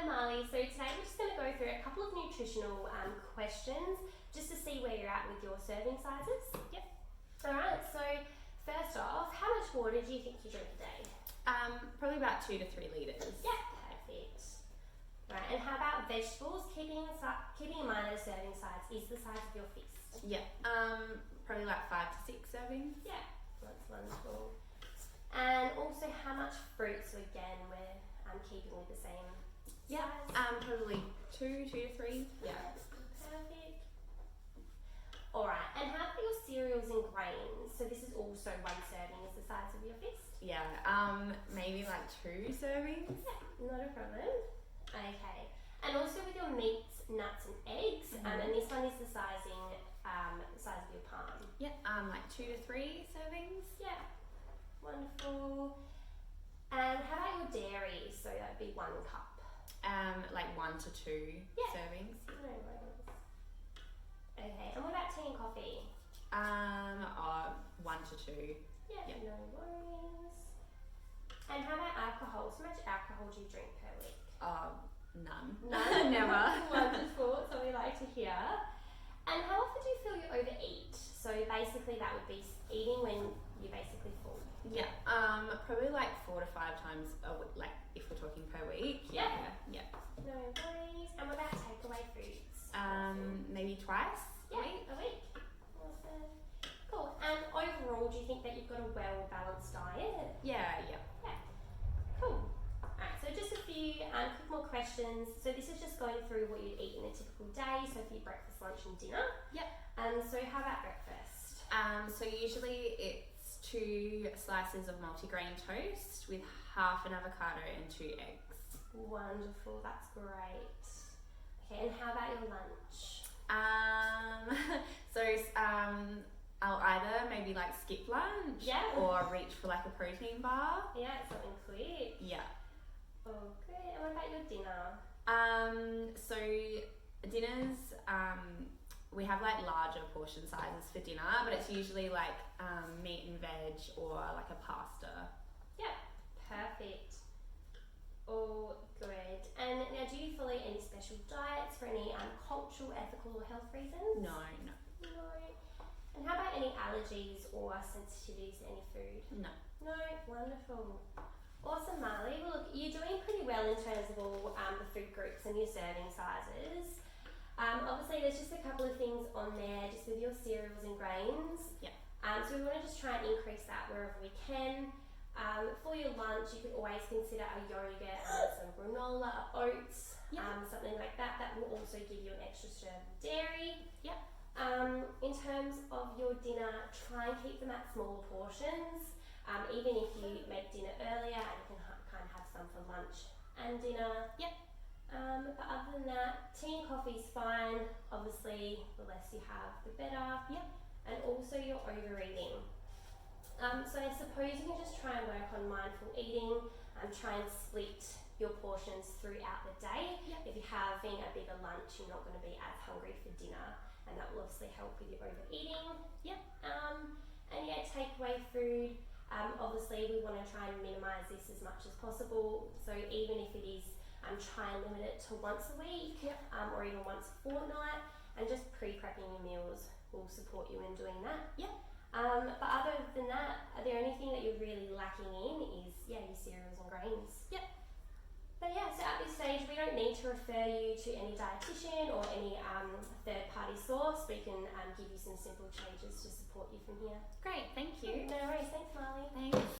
Hi Marley, so today we're just going to go through a couple of nutritional questions just to see where you're at with your serving sizes. Yep. Alright, so first off, how much water do you think you drink a day? Probably about 2 to 3 litres. Yeah, perfect. Right, and how about vegetables? Keeping in mind that a serving size is the size of your fist. Yeah. Probably like 5 to 6 servings. Yeah, that's wonderful. And also how much fruit, so again we're keeping with the same Yeah. size. Probably 2 to 3. Yeah. Perfect. Alright, and how about your cereals and grains? So this is also 1 serving is the size of your fist? Yeah. Maybe like 2 servings. Yeah, not a problem. Okay. And also with your meats, nuts and eggs, and this one is the size of your palm. Yeah. Like 2 to 3 servings. Yeah. Wonderful. And how about your dairy? So that would be 1 cup. Like 1 to 2 Yeah. servings. No worries. Okay, and what about tea and coffee? 1 to 2. Yeah, Yeah. no worries. And how about alcohol? So how much alcohol do you drink per week? None. None? Never. Wonderful, so we like to hear. And how often do you feel you overeat? So basically that would be eating when you're basically full. Yeah. Probably like 4 to 5 times a week, like if we're talking per week. Yeah. Yeah. No worries. And what about takeaway foods? Maybe twice a Yeah, week. a week. Awesome. Cool. And overall, do you think that you've got a well-balanced diet? Yeah. Yeah. Cool. Alright, so just a few quick more questions. So this is just going through what you'd eat in a typical day, so for your breakfast, lunch and dinner. Yep. So how about breakfast? So usually it's 2 slices of multigrain toast with half an avocado and 2 eggs. Wonderful, that's great. Okay, and how about your lunch? I'll either maybe like skip lunch Yeah. or reach for like a protein bar. Yeah, something quick. Yeah. Okay, and what about your dinner? So dinners, we have like larger portion sizes for dinner, but it's usually like meat and veg or like a pasta. Yeah, perfect. All good. And now, do you follow any special diets for any cultural, ethical, or health reasons? No. No. And how about any allergies or sensitivities to any food? No. No. Wonderful. Awesome, Marley. Well, look, you're doing pretty well in terms of all the food groups and your serving sizes. Obviously, there's just a couple of things on there just with your cereals and grains. Yeah. So we want to just try and increase that wherever we can. For your lunch, you could always consider a yogurt and some granola, oats, something like that. That will also give you an extra serve of dairy. Yep. In terms of your dinner, try and keep them at smaller portions. Even if you make dinner earlier, and you can kind of have some for lunch and dinner. Yep. But other than that, tea and coffee is fine. Obviously, the less you have, the better. Yep. And also your overeating. So I suppose you can just try and work on mindful eating and try and split your portions throughout the day. Yep. If you're having a bigger lunch, you're not going to be as hungry for dinner, and that will obviously help with your overeating. Yep. And yeah, takeaway food. Obviously, we want to try and minimise this as much as possible. So even if it is, try and limit it to once a week, or even once a fortnight, and just pre-prepping your meals will support you in doing that. Yep. But other than that, the only thing that you're really lacking in is your cereals and grains. Yep. But yeah, so at this stage, we don't need to refer you to any dietitian or any third-party source. We can give you some simple changes to support you from here. Great. Thank you. No worries. Thanks, Marley. Thanks.